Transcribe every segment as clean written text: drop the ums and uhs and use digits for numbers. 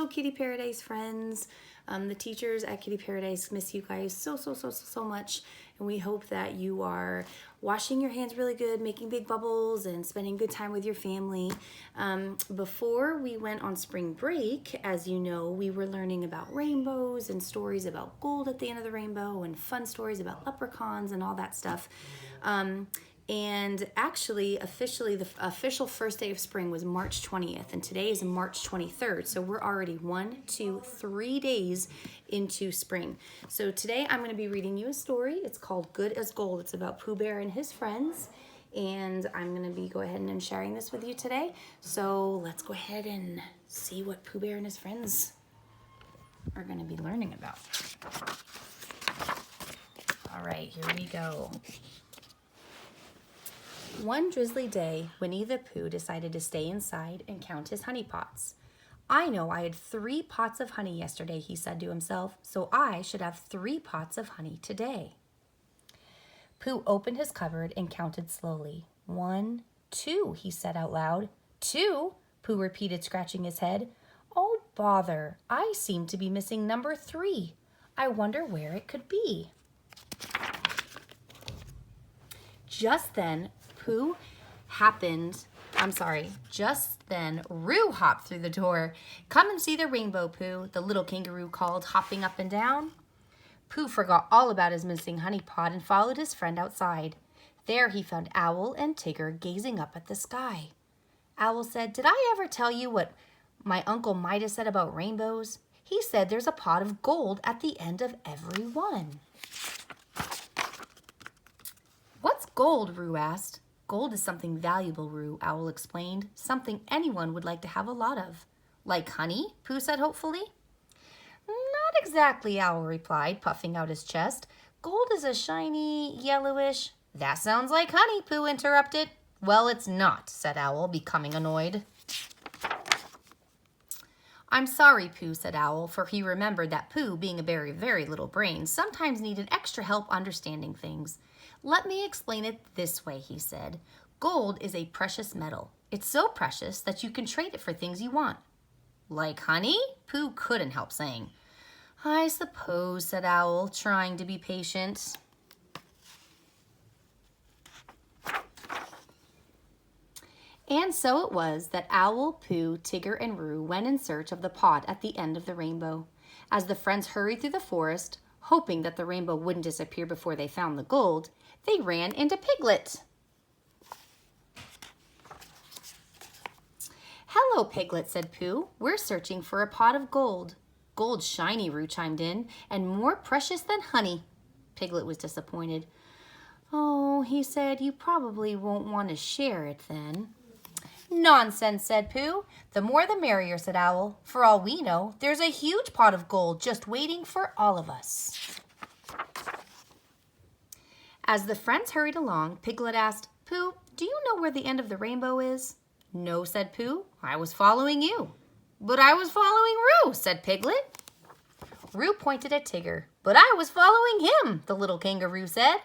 Kitty Paradise friends. The teachers at Kitty Paradise miss you guys so much. And we hope that you are washing your hands really good, making big bubbles, and spending good time with your family. Before we went on spring break, as you know, we were learning about rainbows and stories about gold at the end of the rainbow and fun stories about leprechauns and all that stuff. And actually, officially, the official first day of spring was March 20th, and today is March 23rd. So we're already 1, 2, 3 days into spring. So today I'm going to be reading you a story. It's called Good as Gold. It's about Pooh Bear and his friends. And I'm going to be go ahead and sharing this with you today. So let's go ahead and see what Pooh Bear and his friends are going to be learning about. All right, here we go. One drizzly day, Winnie the Pooh decided to stay inside and count his honey pots. I know I had 3 pots of honey yesterday, he said to himself, so I should have 3 pots of honey today. Pooh opened his cupboard and counted slowly. 1, 2, he said out loud. 2, Pooh repeated, scratching his head. Oh, bother, I seem to be missing number 3. I wonder where it could be. Just then, Rue hopped through the door. Come and see the rainbow, Pooh, the little kangaroo called, hopping up and down. Pooh forgot all about his missing honey pot and followed his friend outside. There he found Owl and Tigger gazing up at the sky. Owl said, "Did I ever tell you what my Uncle Midas said about rainbows? He said there's a pot of gold at the end of every one." "What's gold?" Roo asked. "Gold is something valuable, Roo," Owl explained. "Something anyone would like to have a lot of." "Like honey?" Pooh said hopefully. "Not exactly," Owl replied, puffing out his chest. "Gold is a shiny, yellowish—" "That sounds like honey," Pooh interrupted. "Well, it's not," said Owl, becoming annoyed. "I'm sorry, Pooh," said Owl, for he remembered that Pooh, being a very, very little brain, sometimes needed extra help understanding things. "Let me explain it this way," he said. "Gold is a precious metal. It's so precious that you can trade it for things you want." "Like honey?" Pooh couldn't help saying. "I suppose," said Owl, trying to be patient. And so it was that Owl, Pooh, Tigger, and Roo went in search of the pot at the end of the rainbow. As the friends hurried through the forest, hoping that the rainbow wouldn't disappear before they found the gold, they ran into Piglet. "Hello, Piglet," said Pooh. "We're searching for a pot of gold." "Gold shiny," Roo chimed in, "and more precious than honey." Piglet was disappointed. "Oh," he said, "you probably won't want to share it then." "Nonsense," said Pooh. "The more the merrier," said Owl. "For all we know, there's a huge pot of gold just waiting for all of us." As the friends hurried along, Piglet asked, "Pooh, do you know where the end of the rainbow is?" "No," said Pooh. "I was following you." "But I was following Roo," said Piglet. Roo pointed at Tigger. "But I was following him," the little kangaroo said.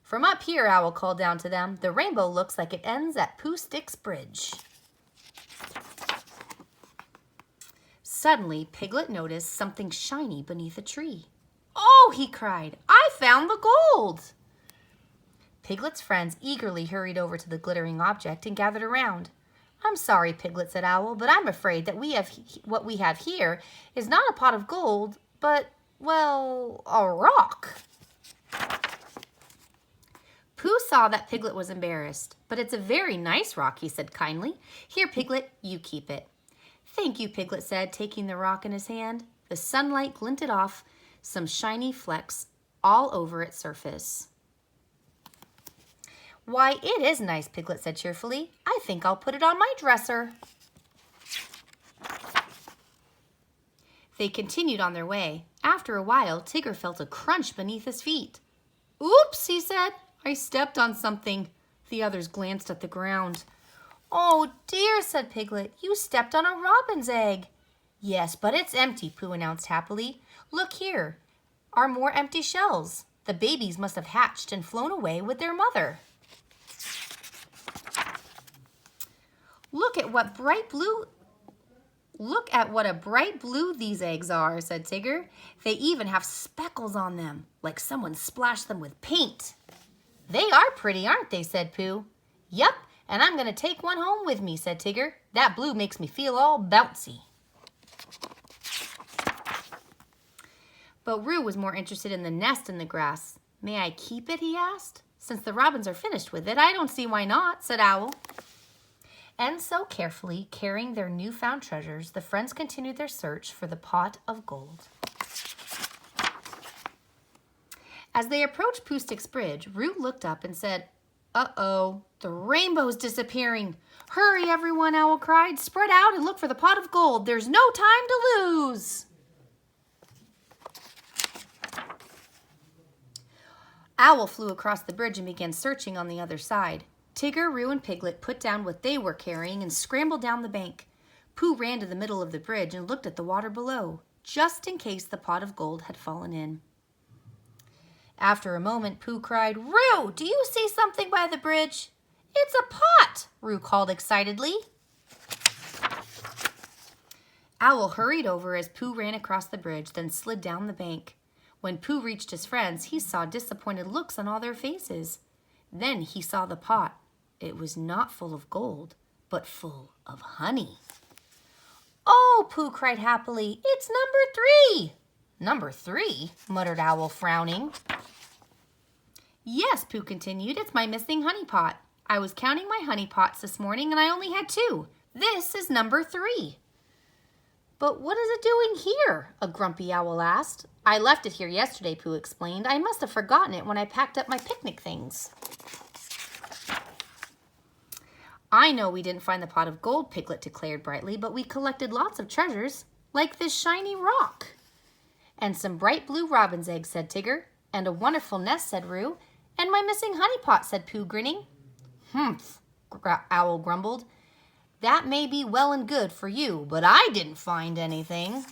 "From up here," Owl called down to them, "the rainbow looks like it ends at Pooh Stick's Bridge." Suddenly, Piglet noticed something shiny beneath a tree. "Oh," he cried, "I found the gold!" Piglet's friends eagerly hurried over to the glittering object and gathered around. "I'm sorry, Piglet," said Owl, "but I'm afraid that what we have here is not a pot of gold, but, well, a rock." Pooh saw that Piglet was embarrassed. "But it's a very nice rock," he said kindly. "Here, Piglet, you keep it." "Thank you," Piglet said, taking the rock in his hand. The sunlight glinted off some shiny flecks all over its surface. "Why, it is nice," Piglet said cheerfully. "I think I'll put it on my dresser." They continued on their way. After a while, Tigger felt a crunch beneath his feet. "Oops," he said. "I stepped on something." The others glanced at the ground. "Oh dear," said Piglet. "You stepped on a robin's egg." "Yes, but it's empty," Pooh announced happily. "Look here are more empty shells. The babies must have hatched and flown away with their mother." "Look at what bright blue Look at what a bright blue these eggs are, said Tigger. They even have speckles on them, like someone splashed them with paint. They are pretty, aren't they, said Pooh. Yup, and I'm going to take one home with me, said Tigger. That blue makes me feel all bouncy. But Roo was more interested in the nest in the grass. May I keep it, he asked. Since the robins are finished with it, I don't see why not, said Owl. And so carefully, carrying their newfound treasures, the friends continued their search for the pot of gold. As they approached Pooh Stick's bridge, Roo looked up and said, "Uh-oh, the rainbow's disappearing. Hurry, everyone," Owl cried. "Spread out and look for the pot of gold. There's no time to lose." Owl flew across the bridge and began searching on the other side. Tigger, Roo, and Piglet put down what they were carrying and scrambled down the bank. Pooh ran to the middle of the bridge and looked at the water below, just in case the pot of gold had fallen in. After a moment, Pooh cried, "Roo, do you see something by the bridge?" "It's a pot," Roo called excitedly. Owl hurried over as Pooh ran across the bridge, then slid down the bank. When Pooh reached his friends, he saw disappointed looks on all their faces. Then he saw the pot. It was not full of gold, but full of honey. "Oh," Pooh cried happily, "it's number 3. "Number 3? Muttered Owl, frowning. "Yes," Pooh continued, "it's my missing honey pot. I was counting my honey pots this morning and I only had 2. This is number 3. "But what is it doing here?" a grumpy owl asked. "I left it here yesterday," Pooh explained. "I must have forgotten it when I packed up my picnic things." "I know we didn't find the pot of gold," Piglet declared brightly, "but we collected lots of treasures, like this shiny rock." "And some bright blue robin's eggs," said Tigger. "And a wonderful nest," said Roo. "And my missing honey pot," said Pooh, grinning. "Humph," Owl grumbled. "That may be well and good for you, but I didn't find anything."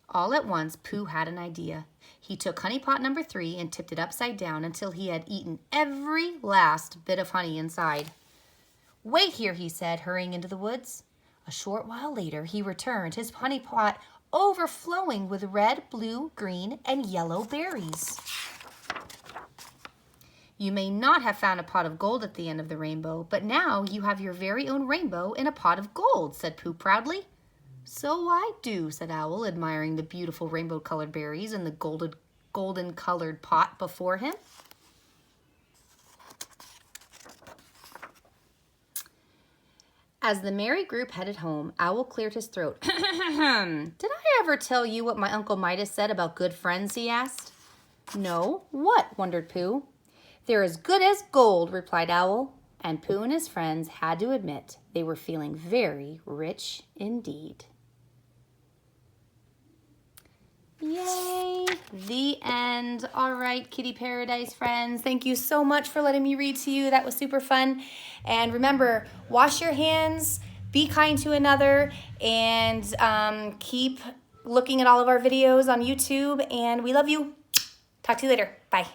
All at once, Pooh had an idea. He took honey pot number 3 and tipped it upside down until he had eaten every last bit of honey inside. "Wait here," he said, hurrying into the woods. A short while later, he returned, his honey pot overflowing with red, blue, green, and yellow berries. "You may not have found a pot of gold at the end of the rainbow, but now you have your very own rainbow in a pot of gold," said Pooh proudly. "So I do," said Owl, admiring the beautiful rainbow-colored berries in the golden-colored pot before him. As the merry group headed home, Owl cleared his throat. "Did I ever tell you what my Uncle Midas said about good friends?" he asked. "No, what?" wondered Pooh. "They're as good as gold," replied Owl. And Pooh and his friends had to admit they were feeling very rich indeed. Yay! The end. All right, Kitty Paradise friends. Thank you so much for letting me read to you. That was super fun. And remember, wash your hands, be kind to another, and keep looking at all of our videos on YouTube. And we love you. Talk to you later. Bye.